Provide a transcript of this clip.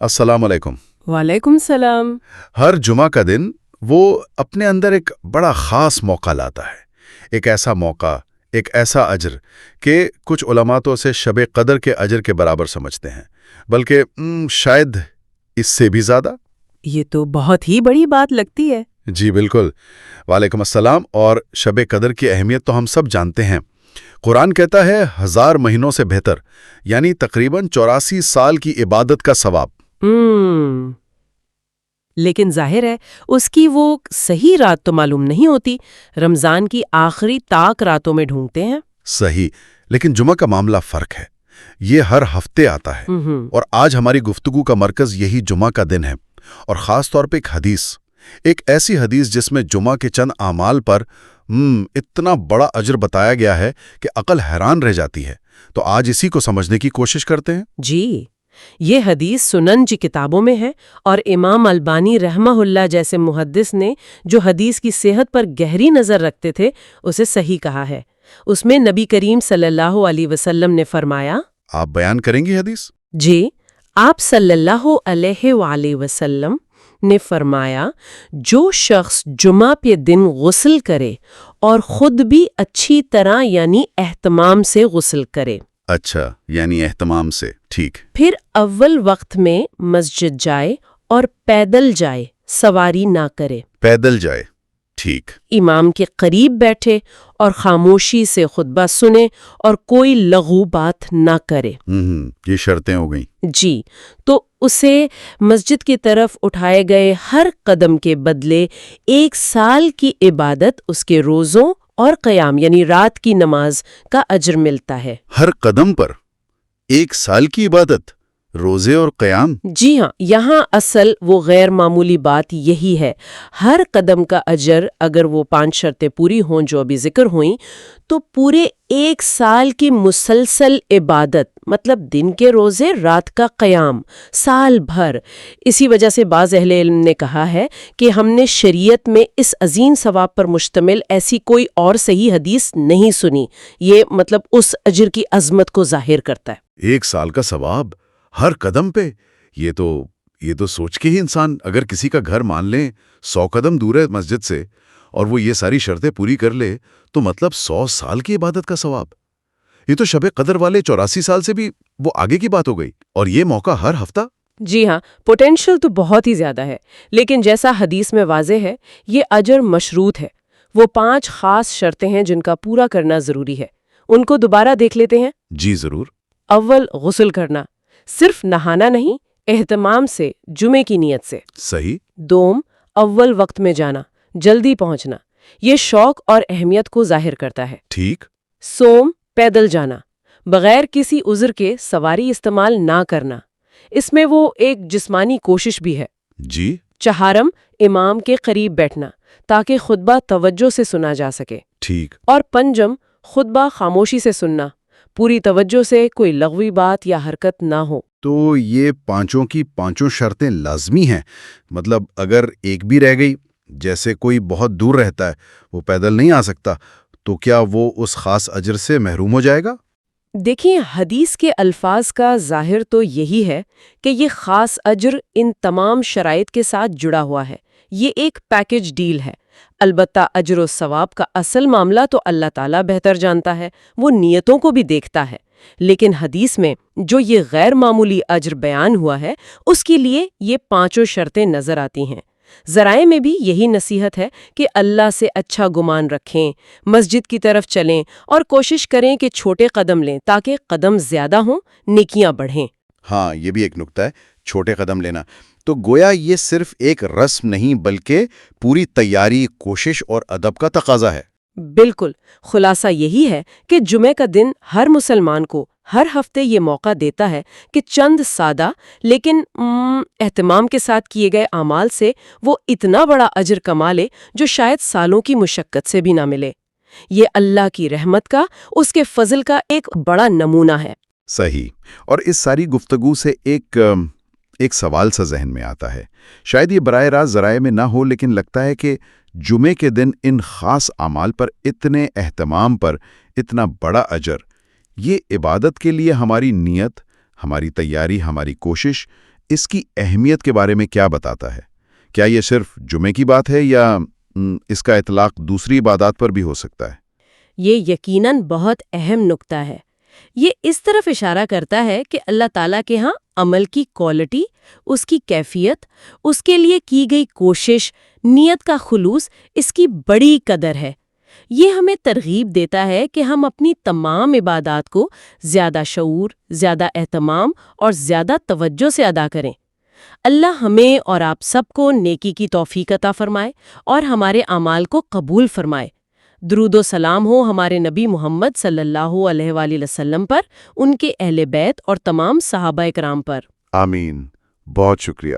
السلام علیکم۔ وعلیکم السلام۔ ہر جمعہ کا دن وہ اپنے اندر ایک بڑا خاص موقع لاتا ہے، ایک ایسا موقع، ایک ایسا اجر کہ کچھ علماء تو اسے شب قدر کے اجر کے برابر سمجھتے ہیں، بلکہ شاید اس سے بھی زیادہ۔ یہ تو بہت ہی بڑی بات لگتی ہے۔ جی بالکل۔ وعلیکم السلام۔ اور شب قدر کی اہمیت تو ہم سب جانتے ہیں۔ قرآن کہتا ہے 1000 مہینوں سے بہتر، یعنی تقریباً 84 سال کی عبادت کا ثواب۔ لیکن ظاہر ہے اس کی وہ صحیح رات تو معلوم نہیں ہوتی۔ رمضان کی آخری طاق راتوں میں ڈھونڈتے ہیں۔ صحیح، لیکن جمعہ کا معاملہ فرق ہے۔ یہ ہر ہفتے آتا ہے، اور آج ہماری گفتگو کا مرکز یہی جمعہ کا دن ہے، اور خاص طور پہ ایک ایسی حدیث جس میں جمعہ کے چند اعمال پر اتنا بڑا اجر بتایا گیا ہے کہ عقل حیران رہ جاتی ہے۔ تو آج اسی کو سمجھنے کی کوشش کرتے ہیں۔ جی، یہ حدیث سنن کی کتابوں میں ہے، اور امام البانی رحمہ اللہ جیسے محدث نے جو حدیث کی صحت پر گہری نظر رکھتے تھے اسے صحیح کہا ہے۔ اس میں نبی کریم صلی اللہ علیہ وسلم نے فرمایا، آپ بیان کریں گی حدیث؟ جی، آپ صلی اللہ علیہ وآلہ وسلم نے فرمایا، جو شخص جمعہ پہ دن غسل کرے اور خود بھی اچھی طرح یعنی اہتمام سے غسل کرے، اچھا، یعنی اہتمام سے، ٹھیک، پھر اول وقت میں مسجد جائے اور پیدل جائے، سواری نہ کرے، پیدل جائے، ٹھیک، امام کے قریب بیٹھے اور خاموشی سے خطبہ سنے اور کوئی لغو بات نہ کرے، یہ شرطیں ہو گئیں۔ جی، تو اسے مسجد کی طرف اٹھائے گئے ہر قدم کے بدلے 1 سال کی عبادت، اس کے روزوں اور قیام یعنی رات کی نماز کا اجر ملتا ہے۔ ہر قدم پر 1 سال کی عبادت، روزے اور قیام؟ جی ہاں، یہاں اصل وہ غیر معمولی بات یہی ہے۔ ہر قدم کا اجر، اگر وہ 5 شرطیں پوری ہوں جو ابھی ذکر ہوئیں، تو پورے 1 سال کی مسلسل عبادت، مطلب دن کے روزے، رات کا قیام، سال بھر۔ اسی وجہ سے بعض اہل علم نے کہا ہے کہ ہم نے شریعت میں اس عظیم ثواب پر مشتمل ایسی کوئی اور صحیح حدیث نہیں سنی۔ یہ مطلب اس اجر کی عظمت کو ظاہر کرتا ہے۔ 1 سال کا ثواب ہر قدم پہ، یہ تو سوچ کے ہی انسان، اگر کسی کا گھر مان لیں 100 قدم دور ہے مسجد سے، اور وہ یہ ساری شرطیں پوری کر لے، تو مطلب 100 سال کی عبادت کا ثواب۔ یہ تو شب قدر والے 84 سال سے بھی وہ آگے کی بات ہو گئی، اور یہ موقع ہر ہفتہ۔ جی ہاں، پوٹینشل تو بہت ہی زیادہ ہے، لیکن جیسا حدیث میں واضح ہے، یہ اجر مشروط ہے۔ وہ 5 خاص شرطیں ہیں جن کا پورا کرنا ضروری ہے۔ ان کو دوبارہ دیکھ لیتے ہیں۔ جی ضرور۔ اول، غسل کرنا، صرف نہانا نہیں، اہتمام سے، جمعے کی نیت سے۔ صحیح۔ دوم، اول وقت میں جانا، جلدی پہنچنا، یہ شوق اور اہمیت کو ظاہر کرتا ہے۔ ٹھیک۔ سوم، پیدل جانا، بغیر کسی عذر کے سواری استعمال نہ کرنا، اس میں وہ ایک جسمانی کوشش بھی ہے۔ جی۔ چہارم، امام کے قریب بیٹھنا تاکہ خطبہ توجہ سے سنا جا سکے۔ ٹھیک۔ اور پنجم، خطبہ خاموشی سے سننا، پوری توجہ سے، کوئی لغوی بات یا حرکت نہ ہو۔ تو یہ 5 کی 5 شرطیں لازمی ہیں، مطلب اگر ایک بھی رہ گئی، جیسے کوئی بہت دور رہتا ہے، وہ پیدل نہیں آ سکتا، تو کیا وہ اس خاص اجر سے محروم ہو جائے گا؟ دیکھیں، حدیث کے الفاظ کا ظاہر تو یہی ہے کہ یہ خاص اجر ان تمام شرائط کے ساتھ جڑا ہوا ہے۔ یہ ایک پیکج ڈیل ہے۔ البتہ اجر و ثواب کا اصل معاملہ تو اللہ تعالیٰ بہتر جانتا ہے، وہ نیتوں کو بھی دیکھتا ہے۔ لیکن حدیث میں جو یہ غیر معمولی اجر بیان ہوا ہے، اس کے لیے یہ 5 شرطیں نظر آتی ہیں۔ ذرائع میں بھی یہی نصیحت ہے کہ اللہ سے اچھا گمان رکھیں، مسجد کی طرف چلیں اور کوشش کریں کہ چھوٹے قدم لیں تاکہ قدم زیادہ ہوں، نیکیاں بڑھیں۔ ہاں، یہ بھی ایک نکتہ ہے، چھوٹے قدم لینا۔ تو گویا یہ صرف ایک رسم نہیں بلکہ پوری تیاری، کوشش اور ادب کا تقاضا ہے۔ بالکل، خلاصہ یہی ہے کہ جمعہ کا دن ہر مسلمان کو ہر ہفتے یہ موقع دیتا ہے کہ چند سادہ لیکن اہتمام کے ساتھ کیے گئے اعمال سے وہ اتنا بڑا اجر کما لے جو شاید سالوں کی مشقت سے بھی نہ ملے۔ یہ اللہ کی رحمت کا، اس کے فضل کا ایک بڑا نمونہ ہے۔ صحیح۔ اور اس ساری گفتگو سے ایک سوال سا ذہن میں آتا ہے، شاید یہ براہ راست ذرائع میں نہ ہو، لیکن لگتا ہے کہ جمعے کے دن ان خاص اعمال پر اتنے اہتمام پر اتنا بڑا اجر، یہ عبادت کے لیے ہماری نیت، ہماری تیاری، ہماری کوشش، اس کی اہمیت کے بارے میں کیا بتاتا ہے؟ کیا یہ صرف جمعے کی بات ہے یا اس کا اطلاق دوسری عبادات پر بھی ہو سکتا ہے؟ یہ یقیناً بہت اہم نکتہ ہے۔ یہ اس طرف اشارہ کرتا ہے کہ اللہ تعالیٰ کے ہاں عمل کی کوالٹی، اس کی کیفیت، اس کے لیے کی گئی کوشش، نیت کا خلوص، اس کی بڑی قدر ہے۔ یہ ہمیں ترغیب دیتا ہے کہ ہم اپنی تمام عبادات کو زیادہ شعور، زیادہ اہتمام اور زیادہ توجہ سے ادا کریں۔ اللہ ہمیں اور آپ سب کو نیکی کی توفیق عطا فرمائے اور ہمارے اعمال کو قبول فرمائے۔ درود و سلام ہو ہمارے نبی محمد صلی اللہ علیہ وآلہ وسلم پر، ان کے اہل بیت اور تمام صحابہ کرام پر۔ آمین۔ بہت شکریہ۔